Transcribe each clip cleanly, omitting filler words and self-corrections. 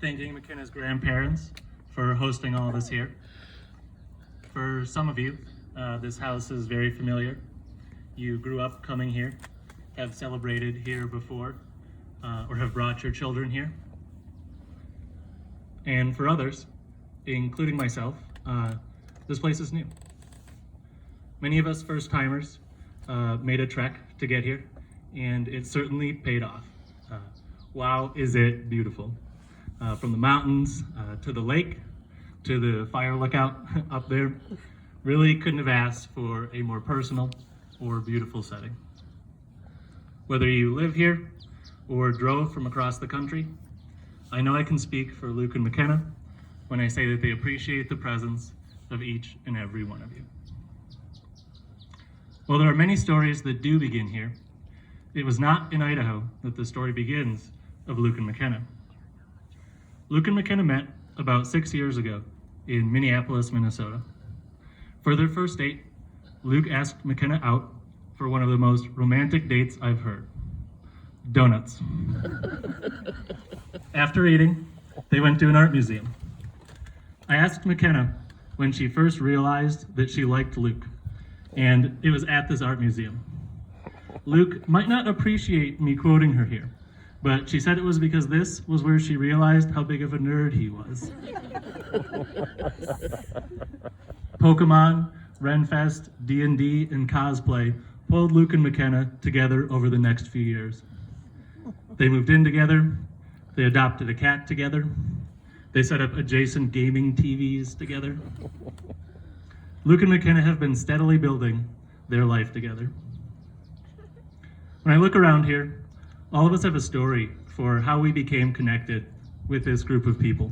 thanking McKenna's grandparents for hosting all of us here. For some of you, this house is very familiar. You grew up coming here, have celebrated here before, or have brought your children here. And for others, including myself, this place is new. Many of us first-timers made a trek to get here, and it certainly paid off. Wow, is it beautiful. From the mountains to the lake, to the fire lookout up there, really couldn't have asked for a more personal or beautiful setting. Whether you live here or drove from across the country, I know I can speak for Luke and McKenna when I say that they appreciate the presence of each and every one of you. While there are many stories that do begin here, it was not in Idaho that the story begins of Luke and McKenna. Luke and McKenna met about 6 years ago in Minneapolis, Minnesota. For their first date, Luke asked McKenna out for one of the most romantic dates I've heard: donuts. After eating, they went to an art museum. I asked McKenna when she first realized that she liked Luke, and it was at this art museum. Luke might not appreciate me quoting her here, but she said it was because this was where she realized how big of a nerd he was. Pokemon, Renfest, D&D, and cosplay pulled Luke and McKenna together over the next few years. They moved in together, they adopted a cat together, they set up adjacent gaming TVs together. Luke and McKenna have been steadily building their life together. When I look around here, all of us have a story for how we became connected with this group of people.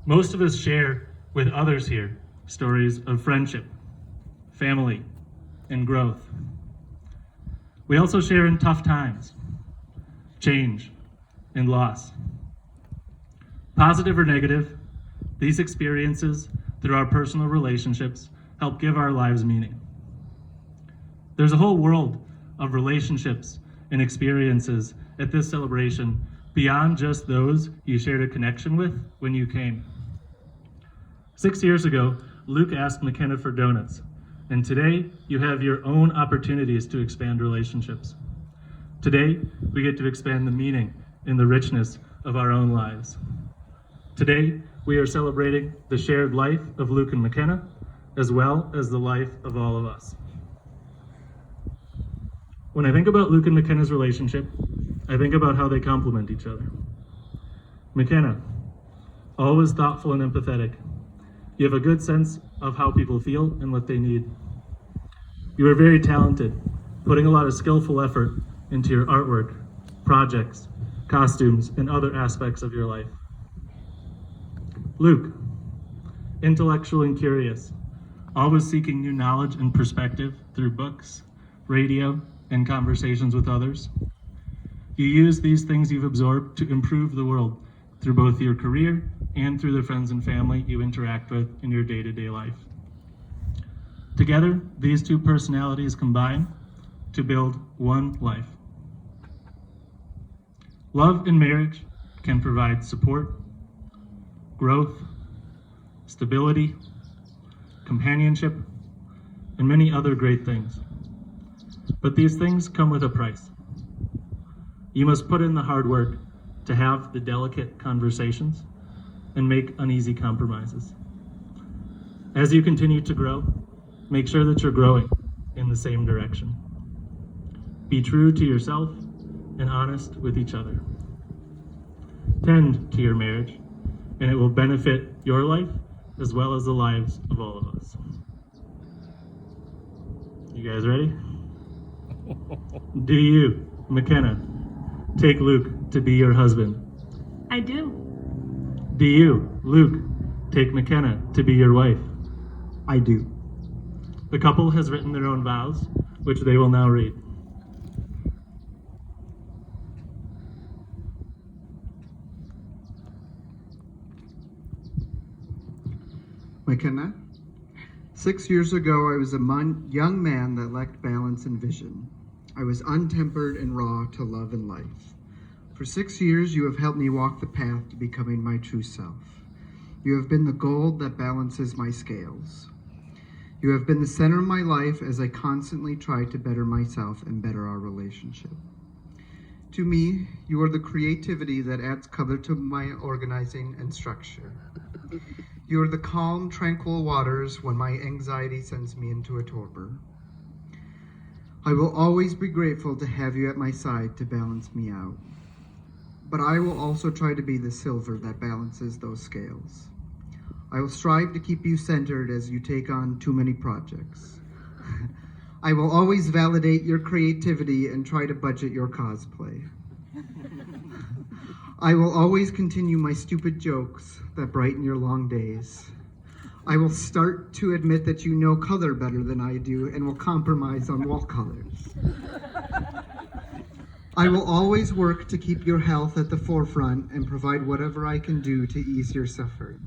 Most of us share with others here stories of friendship, family, and growth. We also share in tough times, change, and loss. Positive or negative, these experiences through our personal relationships help give our lives meaning. There's a whole world of relationships and experiences at this celebration beyond just those you shared a connection with when you came. 6 years ago, Luke asked McKenna for donuts, and today you have your own opportunities to expand relationships. Today, we get to expand the meaning and the richness of our own lives. Today, we are celebrating the shared life of Luke and McKenna, as well as the life of all of us. When I think about Luke and McKenna's relationship, I think about how they complement each other. McKenna, always thoughtful and empathetic. You have a good sense of how people feel and what they need. You are very talented, putting a lot of skillful effort into your artwork, projects, costumes, and other aspects of your life. Luke, intellectual and curious, always seeking new knowledge and perspective through books, radio, and conversations with others. You use these things you've absorbed to improve the world through both your career and through the friends and family you interact with in your day-to-day life. Together, these two personalities combine to build one life. Love and marriage can provide support, growth, stability, companionship, and many other great things. But these things come with a price. You must put in the hard work to have the delicate conversations and make uneasy compromises. As you continue to grow, make sure that you're growing in the same direction. Be true to yourself and honest with each other. Tend to your marriage, and it will benefit your life as well as the lives of all of us. You guys ready? Do you, McKenna, take Luke to be your husband? I do. Do you, Luke, take McKenna to be your wife? I do. The couple has written their own vows, which they will now read. McKenna, 6 years ago, I was a young man that lacked balance and vision. I was untempered and raw to love and life. For 6 years, you have helped me walk the path to becoming my true self. You have been the gold that balances my scales. You have been the center of my life as I constantly try to better myself and better our relationship. To me, you are the creativity that adds color to my organizing and structure. You are the calm, tranquil waters when my anxiety sends me into a torpor. I will always be grateful to have you at my side to balance me out. But I will also try to be the silver that balances those scales. I will strive to keep you centered as you take on too many projects. I will always validate your creativity and try to budget your cosplay. I will always continue my stupid jokes that brighten your long days. I will start to admit that you know color better than I do and will compromise on wall colors. I will always work to keep your health at the forefront and provide whatever I can do to ease your suffering.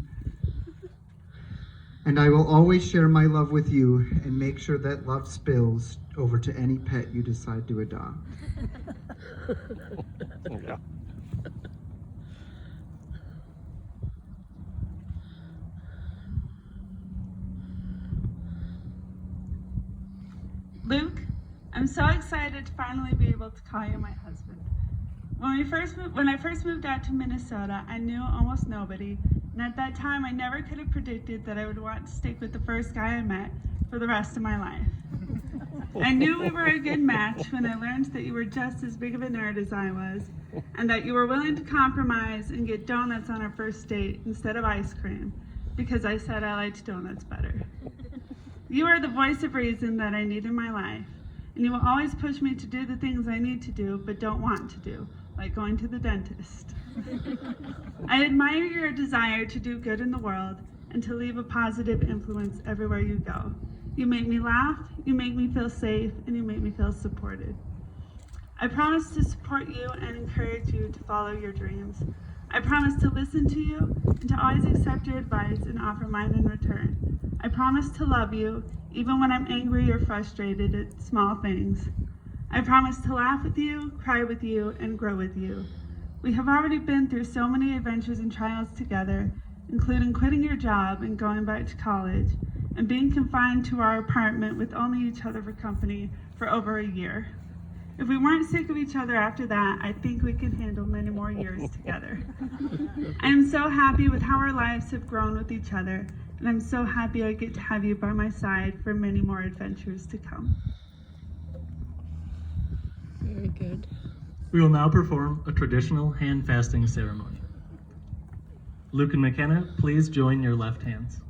And I will always share my love with you and make sure that love spills over to any pet you decide to adopt. Yeah. Luke, I'm so excited to finally be able to call you my husband. When I first moved out to Minnesota, I knew almost nobody, and at that time I never could have predicted that I would want to stick with the first guy I met for the rest of my life. I knew we were a good match when I learned that you were just as big of a nerd as I was, and that you were willing to compromise and get donuts on our first date instead of ice cream, because I said I liked donuts better. You are the voice of reason that I need in my life, and you will always push me to do the things I need to do but don't want to do, like going to the dentist. I admire your desire to do good in the world and to leave a positive influence everywhere you go. You make me laugh, you make me feel safe, and you make me feel supported. I promise to support you and encourage you to follow your dreams. I promise to listen to you and to always accept your advice and offer mine in return. I promise to love you, even when I'm angry or frustrated at small things. I promise to laugh with you, cry with you, and grow with you. We have already been through so many adventures and trials together, including quitting your job and going back to college, and being confined to our apartment with only each other for company for over a year. If we weren't sick of each other after that, I think we can handle many more years together. I am so happy with how our lives have grown with each other, and I'm so happy I get to have you by my side for many more adventures to come. Very good. We will now perform a traditional hand fasting ceremony. Luke and McKenna, please join your left hands.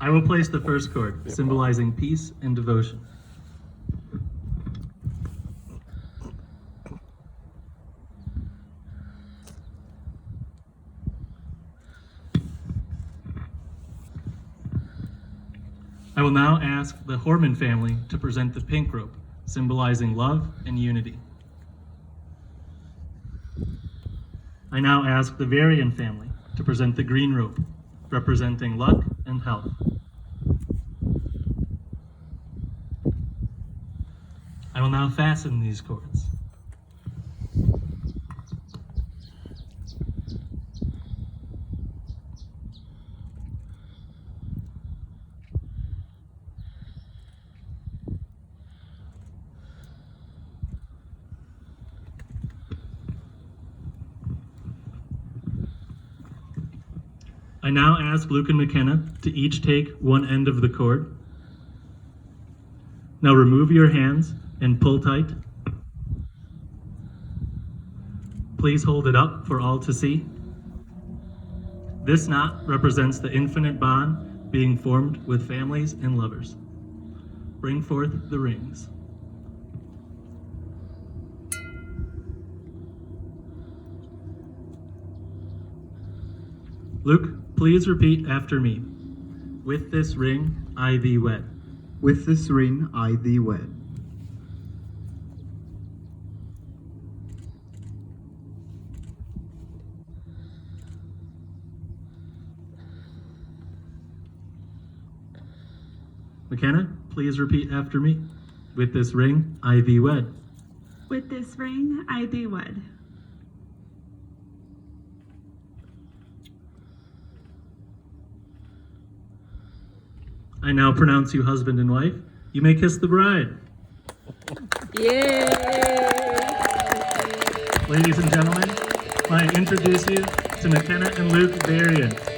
I will place the first cord, symbolizing peace and devotion. I will now ask the Horman family to present the pink rope, symbolizing love and unity. I now ask the Varian family to present the green rope, representing luck and health. I will now fasten these cords. I now ask Luke and McKenna to each take one end of the cord. Now remove your hands and pull tight. Please hold it up for all to see. This knot represents the infinite bond being formed with families and lovers. Bring forth the rings. Luke, please repeat after me. With this ring, I thee wed. With this ring, I thee wed. McKenna, please repeat after me. With this ring, I thee wed. With this ring, I thee wed. I now pronounce you husband and wife. You may kiss the bride. Yay! Ladies and gentlemen, I introduce you to McKenna and Luke Varian.